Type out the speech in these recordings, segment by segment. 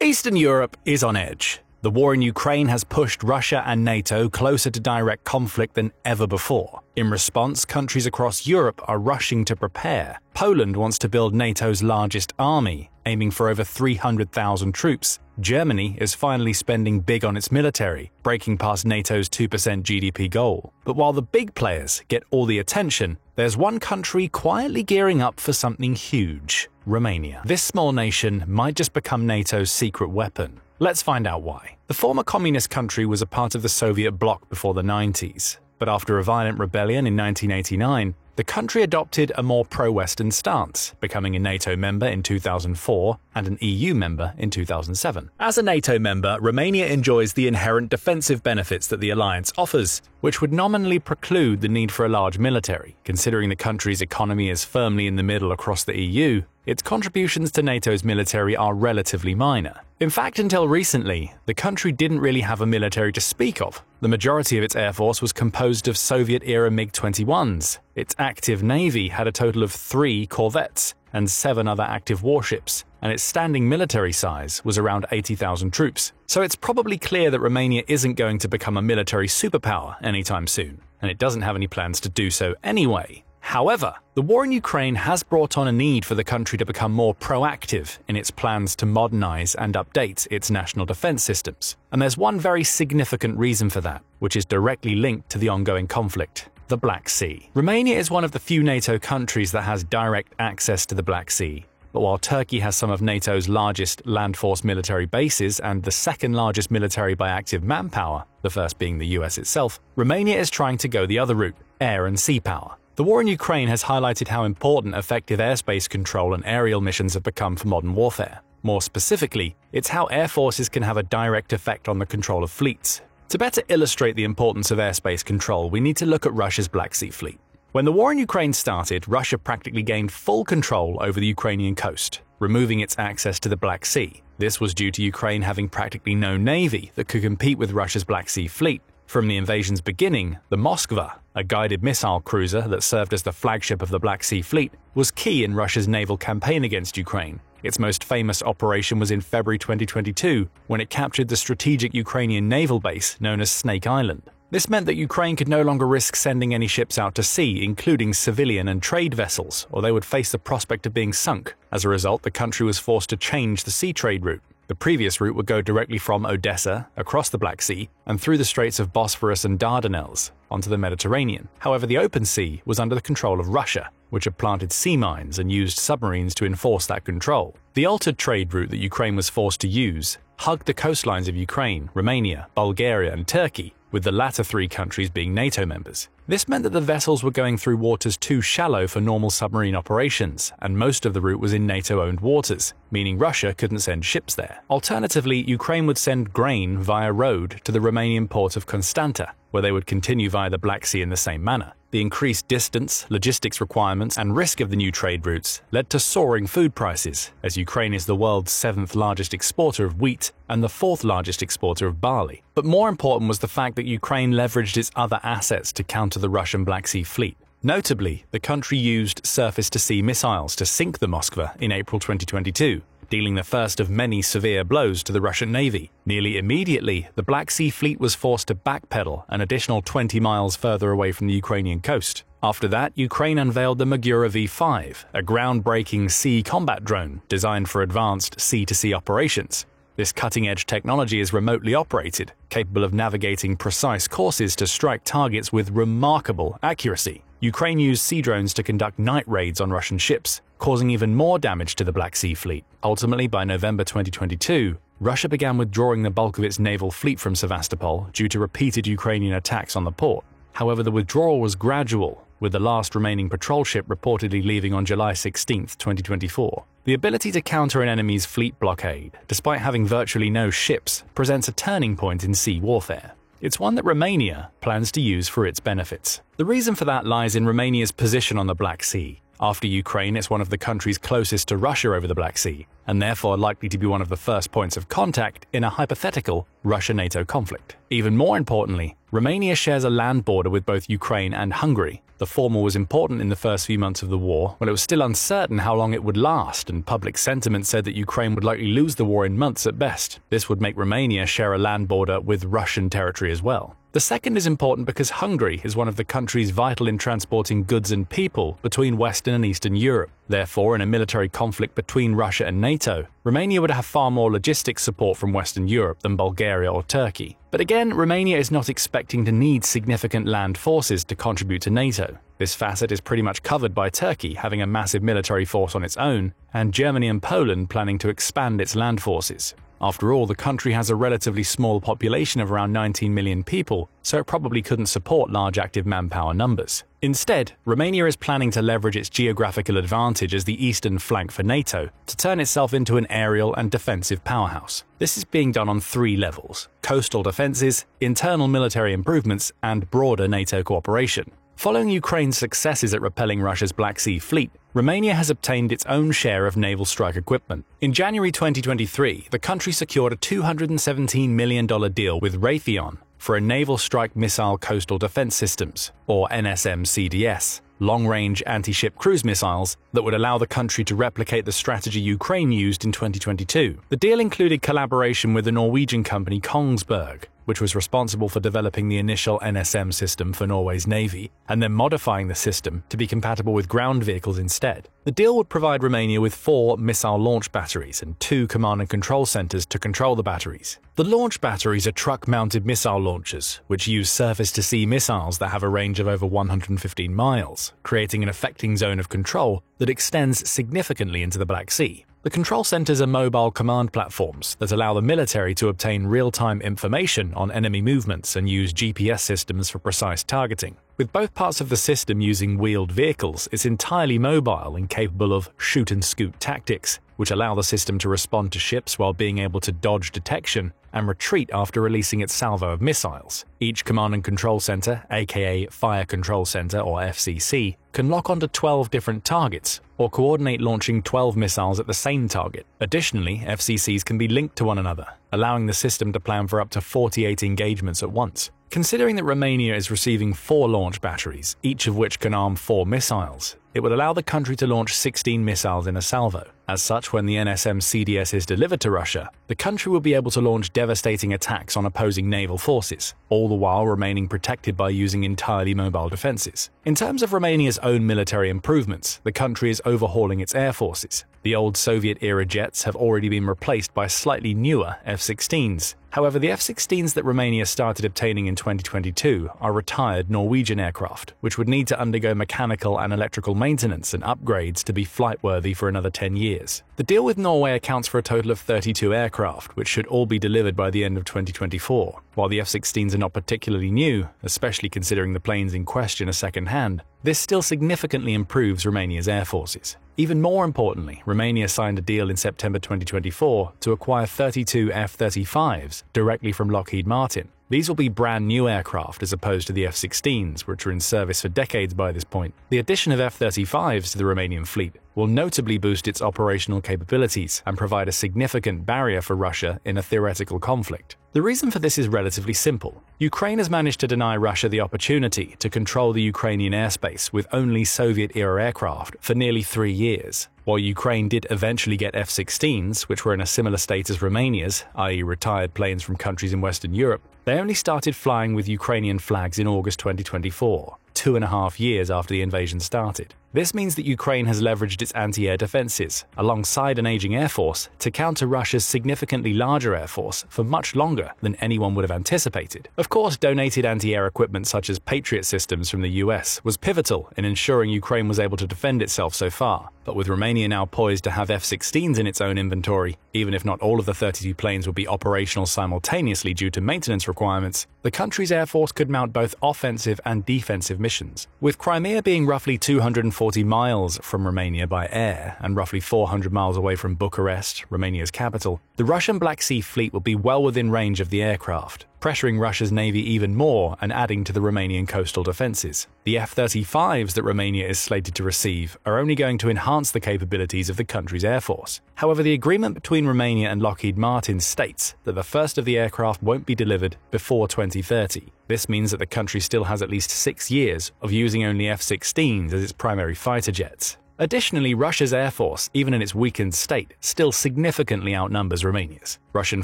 Eastern Europe is on edge. The war in Ukraine has pushed Russia and NATO closer to direct conflict than ever before. In response, countries across Europe are rushing to prepare. Poland wants to build NATO's largest army, aiming for over 300,000 troops. Germany is finally spending big on its military, breaking past NATO's 2% GDP goal. But while the big players get all the attention, there's one country quietly gearing up for something huge: Romania. This small nation might just become NATO's secret weapon. Let's find out why. The former communist country was a part of the Soviet bloc before the 90s, but after a violent rebellion in 1989, the country adopted a more pro-Western stance, becoming a NATO member in 2004 and an EU member in 2007. As a NATO member, Romania enjoys the inherent defensive benefits that the alliance offers, which would nominally preclude the need for a large military. Considering the country's economy is firmly in the middle across the EU, its contributions to NATO's military are relatively minor. In fact, until recently, the country didn't really have a military to speak of. The majority of its air force was composed of Soviet-era MiG-21s. Its active navy had a total of 3 corvettes and 7 other active warships, and its standing military size was around 80,000 troops. So it's probably clear that Romania isn't going to become a military superpower anytime soon, and it doesn't have any plans to do so anyway. However, the war in Ukraine has brought on a need for the country to become more proactive in its plans to modernize and update its national defense systems. And there's one very significant reason for that, which is directly linked to the ongoing conflict: the Black Sea. Romania is one of the few NATO countries that has direct access to the Black Sea. But while Turkey has some of NATO's largest land force military bases and the second largest military by active manpower, the first being the US itself, Romania is trying to go the other route: air and sea power. The war in Ukraine has highlighted how important effective airspace control and aerial missions have become for modern warfare. More specifically, it's how air forces can have a direct effect on the control of fleets. To better illustrate the importance of airspace control, we need to look at Russia's Black Sea Fleet. When the war in Ukraine started, Russia practically gained full control over the Ukrainian coast, removing its access to the Black Sea. This was due to Ukraine having practically no navy that could compete with Russia's Black Sea Fleet. From the invasion's beginning, the Moskva, a guided missile cruiser that served as the flagship of the Black Sea Fleet, was key in Russia's naval campaign against Ukraine. Its most famous operation was in February 2022, when it captured the strategic Ukrainian naval base known as Snake Island. This meant that Ukraine could no longer risk sending any ships out to sea, including civilian and trade vessels, or they would face the prospect of being sunk. As a result, the country was forced to change the sea trade route. The previous route would go directly from Odessa, across the Black Sea, and through the Straits of Bosphorus and Dardanelles, onto the Mediterranean. However, the open sea was under the control of Russia, which had planted sea mines and used submarines to enforce that control. The altered trade route that Ukraine was forced to use hugged the coastlines of Ukraine, Romania, Bulgaria, and Turkey, with the latter 3 countries being NATO members. This meant that the vessels were going through waters too shallow for normal submarine operations, and most of the route was in NATO-owned waters, meaning Russia couldn't send ships there. Alternatively, Ukraine would send grain via road to the Romanian port of Constanta, where they would continue via the Black Sea in the same manner. The increased distance, logistics requirements, and risk of the new trade routes led to soaring food prices, as Ukraine is the world's 7th largest exporter of wheat and the 4th largest exporter of barley. But more important was the fact that Ukraine leveraged its other assets to counter the Russian Black Sea Fleet. Notably, the country used surface-to-sea missiles to sink the Moskva in April 2022, dealing the first of many severe blows to the Russian Navy. Nearly immediately, the Black Sea Fleet was forced to backpedal an additional 20 miles further away from the Ukrainian coast. After that, Ukraine unveiled the Magura V5, a groundbreaking sea combat drone designed for advanced sea-to-sea operations. This cutting-edge technology is remotely operated, capable of navigating precise courses to strike targets with remarkable accuracy. Ukraine used sea drones to conduct night raids on Russian ships, causing even more damage to the Black Sea Fleet. Ultimately, by November 2022, Russia began withdrawing the bulk of its naval fleet from Sevastopol due to repeated Ukrainian attacks on the port. However, the withdrawal was gradual, with the last remaining patrol ship reportedly leaving on July 16, 2024. The ability to counter an enemy's fleet blockade, despite having virtually no ships, presents a turning point in sea warfare. It's one that Romania plans to use for its benefits. The reason for that lies in Romania's position on the Black Sea. After Ukraine, it's one of the countries closest to Russia over the Black Sea, and therefore likely to be one of the first points of contact in a hypothetical Russia-NATO conflict. Even more importantly, Romania shares a land border with both Ukraine and Hungary. The former was important in the first few months of the war, when it was still uncertain how long it would last, and public sentiment said that Ukraine would likely lose the war in months at best. This would make Romania share a land border with Russian territory as well. The second is important because Hungary is one of the countries vital in transporting goods and people between Western and Eastern Europe. Therefore, in a military conflict between Russia and NATO, Romania would have far more logistics support from Western Europe than Bulgaria or Turkey. But again, Romania is not expecting to need significant land forces to contribute to NATO. This facet is pretty much covered by Turkey having a massive military force on its own, and Germany and Poland planning to expand its land forces. After all, the country has a relatively small population of around 19 million people, so it probably couldn't support large active manpower numbers. Instead, Romania is planning to leverage its geographical advantage as the eastern flank for NATO to turn itself into an aerial and defensive powerhouse. This is being done on 3 levels: coastal defenses, internal military improvements, and broader NATO cooperation. Following Ukraine's successes at repelling Russia's Black Sea Fleet, Romania has obtained its own share of naval strike equipment. In January 2023, the country secured a $217 million deal with Raytheon for a naval strike missile coastal defense systems, or NSM-CDS, long-range anti-ship cruise missiles that would allow the country to replicate the strategy Ukraine used in 2022. The deal included collaboration with the Norwegian company Kongsberg, which was responsible for developing the initial NSM system for Norway's navy, and then modifying the system to be compatible with ground vehicles instead. The deal would provide Romania with 4 missile launch batteries and 2 command and control centers to control the batteries. The launch batteries are truck-mounted missile launchers, which use surface-to-sea missiles that have a range of over 115 miles, creating an effecting zone of control that extends significantly into the Black Sea. The control centers are mobile command platforms that allow the military to obtain real-time information on enemy movements and use GPS systems for precise targeting. With both parts of the system using wheeled vehicles, it's entirely mobile and capable of shoot-and-scoot tactics, which allow the system to respond to ships while being able to dodge detection and retreat after releasing its salvo of missiles. Each command and control center, aka Fire Control Center or FCC, can lock onto 12 different targets or coordinate launching 12 missiles at the same target. Additionally, FCCs can be linked to one another, allowing the system to plan for up to 48 engagements at once. Considering that Romania is receiving 4 launch batteries, each of which can arm 4 missiles, it would allow the country to launch 16 missiles in a salvo. As such, when the NSM-CDS is delivered to Russia, the country will be able to launch devastating attacks on opposing naval forces, all the while remaining protected by using entirely mobile defenses. In terms of Romania's own military improvements, the country is overhauling its air forces. The old Soviet-era jets have already been replaced by slightly newer F-16s. However, the F-16s that Romania started obtaining in 2022 are retired Norwegian aircraft, which would need to undergo mechanical and electrical maintenance and upgrades to be flight-worthy for another 10 years. The deal with Norway accounts for a total of 32 aircraft, which should all be delivered by the end of 2024. While the F-16s are not particularly new, especially considering the planes in question are second-hand, this still significantly improves Romania's air forces. Even more importantly, Romania signed a deal in September 2024 to acquire 32 F-35s directly from Lockheed Martin. These will be brand new aircraft as opposed to the F-16s, which are in service for decades by this point. The addition of F-35s to the Romanian fleet will notably boost its operational capabilities and provide a significant barrier for Russia in a theoretical conflict. The reason for this is relatively simple. Ukraine has managed to deny Russia the opportunity to control the Ukrainian airspace with only Soviet-era aircraft for nearly 3 years. While Ukraine did eventually get F-16s, which were in a similar state as Romania's, i.e. retired planes from countries in Western Europe, they only started flying with Ukrainian flags in August 2024, 2.5 years after the invasion started. This means that Ukraine has leveraged its anti-air defenses, alongside an aging air force, to counter Russia's significantly larger air force for much longer than anyone would have anticipated. Of course, donated anti-air equipment such as Patriot systems from the US was pivotal in ensuring Ukraine was able to defend itself so far. But with Romania now poised to have F-16s in its own inventory, even if not all of the 32 planes will be operational simultaneously due to maintenance requirements, the country's air force could mount both offensive and defensive missions. With Crimea being roughly 240 miles from Romania by air and roughly 400 miles away from Bucharest, Romania's capital, the Russian Black Sea Fleet will be well within range of the aircraft. pressuring Russia's navy even more and adding to the Romanian coastal defenses. The F-35s that Romania is slated to receive are only going to enhance the capabilities of the country's air force. However, the agreement between Romania and Lockheed Martin states that the first of the aircraft won't be delivered before 2030. This means that the country still has at least 6 years of using only F-16s as its primary fighter jets. Additionally, Russia's air force, even in its weakened state, still significantly outnumbers Romania's. Russian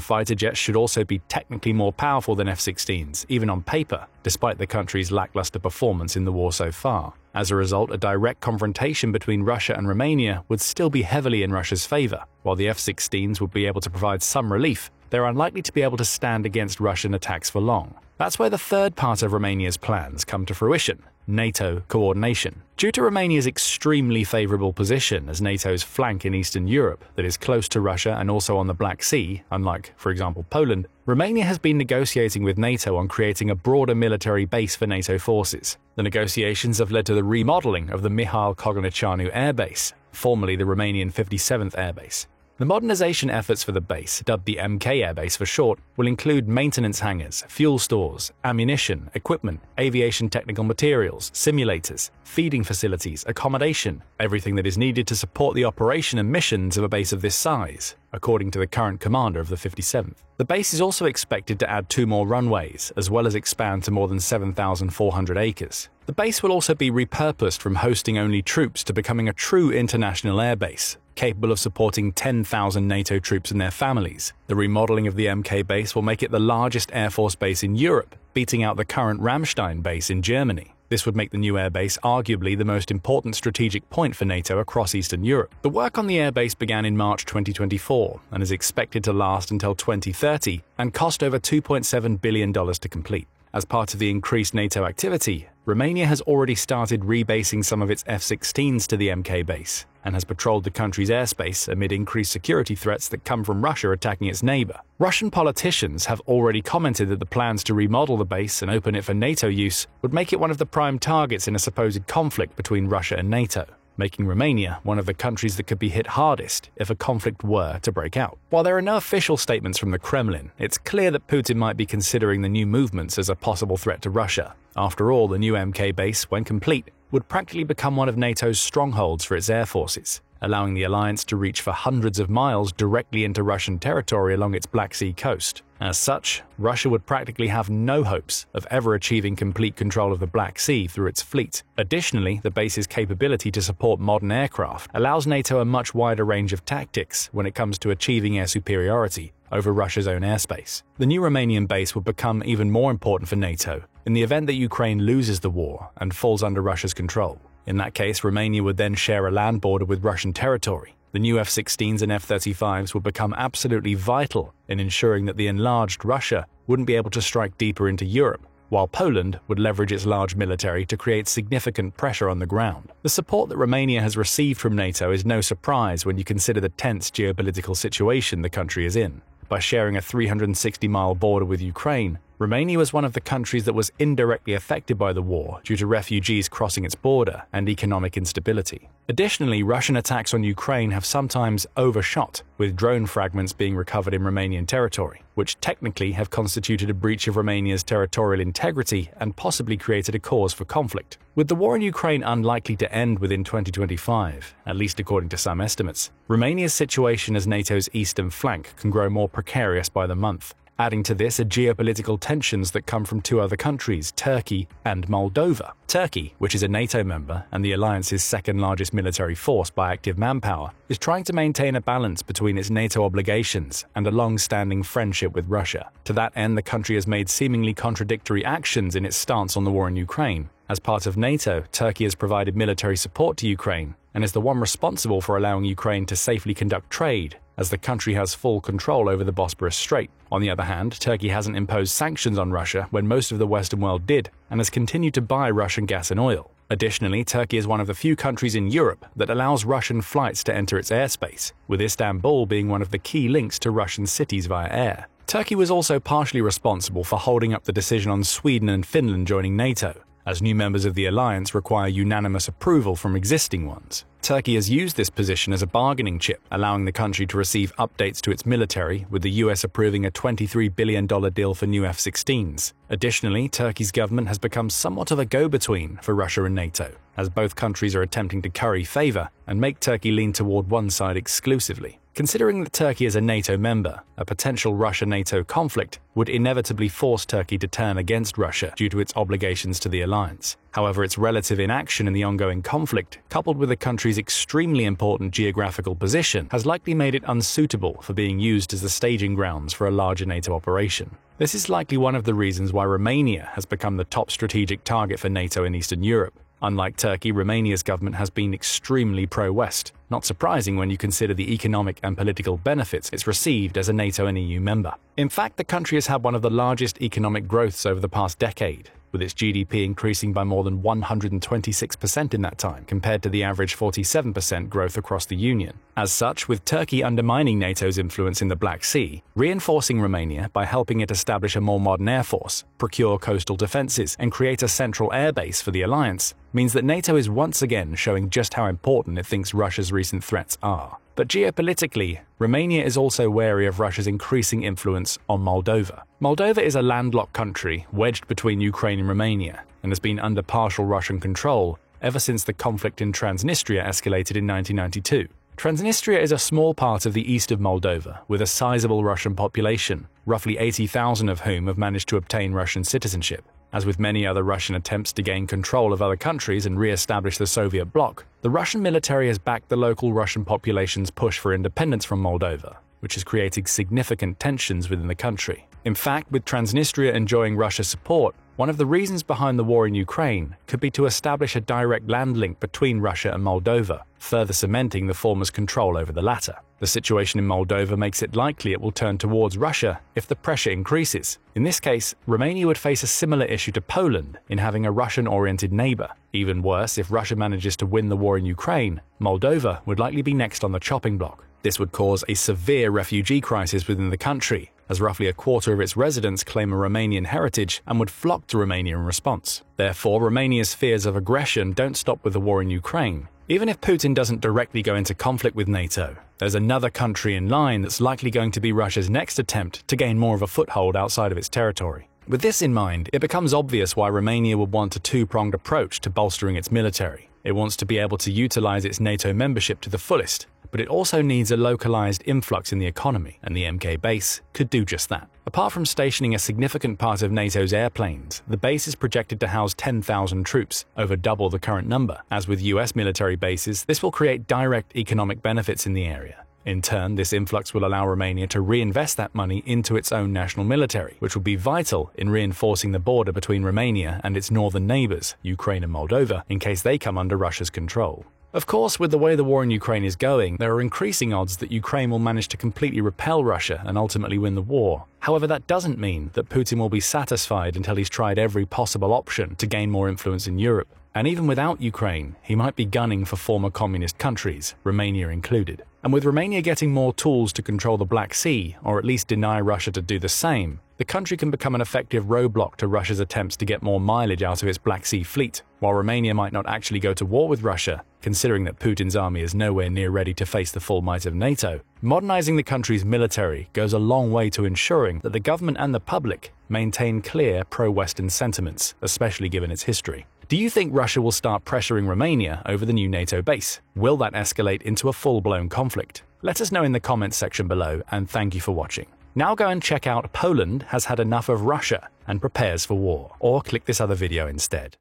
fighter jets should also be technically more powerful than F-16s, even on paper, despite the country's lackluster performance in the war so far. As a result, a direct confrontation between Russia and Romania would still be heavily in Russia's favor. While the F-16s would be able to provide some relief, they're unlikely to be able to stand against Russian attacks for long. That's where the third part of Romania's plans come to fruition: NATO coordination. Due to Romania's extremely favorable position as NATO's flank in Eastern Europe that is close to Russia and also on the Black Sea, unlike, for example, Poland, Romania has been negotiating with NATO on creating a broader military base for NATO forces. The negotiations have led to the remodeling of the Mihail Cogălnicianu Air Base, formerly the Romanian 57th Air Base. The modernization efforts for the base, dubbed the MK Air Base for short, will include maintenance hangars, fuel stores, ammunition, equipment, aviation technical materials, simulators, feeding facilities, accommodation, everything that is needed to support the operation and missions of a base of this size, according to the current commander of the 57th. The base is also expected to add 2 more runways, as well as expand to more than 7,400 acres. The base will also be repurposed from hosting only troops to becoming a true international air base, capable of supporting 10,000 NATO troops and their families. The remodeling of the MK base will make it the largest air force base in Europe, beating out the current Ramstein base in Germany. This would make the new air base arguably the most important strategic point for NATO across Eastern Europe. The work on the air base began in March 2024 and is expected to last until 2030 and cost over $2.7 billion to complete. As part of the increased NATO activity, Romania has already started rebasing some of its F-16s to the MK base and has patrolled the country's airspace amid increased security threats that come from Russia attacking its neighbor. Russian politicians have already commented that the plans to remodel the base and open it for NATO use would make it one of the prime targets in a supposed conflict between Russia and NATO, making Romania one of the countries that could be hit hardest if a conflict were to break out. While there are no official statements from the Kremlin, it's clear that Putin might be considering the new movements as a possible threat to Russia. After all, the new MK base, when complete, would practically become one of NATO's strongholds for its air forces, allowing the alliance to reach for hundreds of miles directly into Russian territory along its Black Sea coast. As such, Russia would practically have no hopes of ever achieving complete control of the Black Sea through its fleet. Additionally, the base's capability to support modern aircraft allows NATO a much wider range of tactics when it comes to achieving air superiority over Russia's own airspace. The new Romanian base would become even more important for NATO in the event that Ukraine loses the war and falls under Russia's control. In that case, Romania would then share a land border with Russian territory. The new F-16s and F-35s would become absolutely vital in ensuring that the enlarged Russia wouldn't be able to strike deeper into Europe, while Poland would leverage its large military to create significant pressure on the ground. The support that Romania has received from NATO is no surprise when you consider the tense geopolitical situation the country is in. By sharing a 360-mile border with Ukraine, Romania was one of the countries that was indirectly affected by the war due to refugees crossing its border and economic instability. Additionally, Russian attacks on Ukraine have sometimes overshot, with drone fragments being recovered in Romanian territory, which technically have constituted a breach of Romania's territorial integrity and possibly created a cause for conflict. With the war in Ukraine unlikely to end within 2025, at least according to some estimates, Romania's situation as NATO's eastern flank can grow more precarious by the month. Adding to this are geopolitical tensions that come from 2 other countries, Turkey and Moldova. Turkey, which is a NATO member and the alliance's second largest military force by active manpower, is trying to maintain a balance between its NATO obligations and a long-standing friendship with Russia. To that end, the country has made seemingly contradictory actions in its stance on the war in Ukraine. As part of NATO, Turkey has provided military support to Ukraine and is the one responsible for allowing Ukraine to safely conduct trade, as the country has full control over the Bosporus Strait. On the other hand, Turkey hasn't imposed sanctions on Russia when most of the Western world did, and has continued to buy Russian gas and oil. Additionally, Turkey is one of the few countries in Europe that allows Russian flights to enter its airspace, with Istanbul being one of the key links to Russian cities via air. Turkey was also partially responsible for holding up the decision on Sweden and Finland joining NATO, as new members of the alliance require unanimous approval from existing ones. Turkey has used this position as a bargaining chip, allowing the country to receive updates to its military, with the US approving a $23 billion deal for new F-16s. Additionally, Turkey's government has become somewhat of a go-between for Russia and NATO, as both countries are attempting to curry favor and make Turkey lean toward one side exclusively. Considering that Turkey is a NATO member, a potential Russia-NATO conflict would inevitably force Turkey to turn against Russia due to its obligations to the alliance. However, its relative inaction in the ongoing conflict, coupled with the country's extremely important geographical position, has likely made it unsuitable for being used as the staging grounds for a larger NATO operation. This is likely one of the reasons why Romania has become the top strategic target for NATO in Eastern Europe. Unlike Turkey, Romania's government has been extremely pro-West, not surprising when you consider the economic and political benefits it's received as a NATO and EU member. In fact, the country has had one of the largest economic growths over the past decade, with its GDP increasing by more than 126% in that time, compared to the average 47% growth across the Union. As such, with Turkey undermining NATO's influence in the Black Sea, reinforcing Romania by helping it establish a more modern air force, procure coastal defenses, and create a central air base for the alliance, means that NATO is once again showing just how important it thinks Russia's recent threats are. But geopolitically, Romania is also wary of Russia's increasing influence on Moldova. Moldova is a landlocked country wedged between Ukraine and Romania, and has been under partial Russian control ever since the conflict in Transnistria escalated in 1992. Transnistria is a small part of the east of Moldova, with a sizable Russian population, roughly 80,000 of whom have managed to obtain Russian citizenship. As with many other Russian attempts to gain control of other countries and re-establish the Soviet bloc, the Russian military has backed the local Russian population's push for independence from Moldova, which has created significant tensions within the country. In fact, with Transnistria enjoying Russia's support, one of the reasons behind the war in Ukraine could be to establish a direct land link between Russia and Moldova, further cementing the former's control over the latter. The situation in Moldova makes it likely it will turn towards Russia if the pressure increases. In this case, Romania would face a similar issue to Poland in having a Russian-oriented neighbor. Even worse, if Russia manages to win the war in Ukraine, Moldova would likely be next on the chopping block. This would cause a severe refugee crisis within the country, as roughly a quarter of its residents claim a Romanian heritage and would flock to Romania in response. Therefore, Romania's fears of aggression don't stop with the war in Ukraine. Even if Putin doesn't directly go into conflict with NATO, there's another country in line that's likely going to be Russia's next attempt to gain more of a foothold outside of its territory. With this in mind, it becomes obvious why Romania would want a two-pronged approach to bolstering its military. It wants to be able to utilize its NATO membership to the fullest, but it also needs a localized influx in the economy, and the MK base could do just that. Apart from stationing a significant part of NATO's airplanes, the base is projected to house 10,000 troops, over double the current number. As with US military bases, this will create direct economic benefits in the area. In turn, this influx will allow Romania to reinvest that money into its own national military, which will be vital in reinforcing the border between Romania and its northern neighbors, Ukraine and Moldova, in case they come under Russia's control. Of course, with the way the war in Ukraine is going, there are increasing odds that Ukraine will manage to completely repel Russia and ultimately win the war. However, that doesn't mean that Putin will be satisfied until he's tried every possible option to gain more influence in Europe. And even without Ukraine, he might be gunning for former communist countries, Romania included. And with Romania getting more tools to control the Black Sea, or at least deny Russia to do the same, the country can become an effective roadblock to Russia's attempts to get more mileage out of its Black Sea fleet. While Romania might not actually go to war with Russia, considering that Putin's army is nowhere near ready to face the full might of NATO, modernizing the country's military goes a long way to ensuring that the government and the public maintain clear pro-Western sentiments, especially given its history. Do you think Russia will start pressuring Romania over the new NATO base? Will that escalate into a full-blown conflict? Let us know in the comments section below, and thank you for watching. Now go and check out Poland has had enough of Russia and prepares for war, or click this other video instead.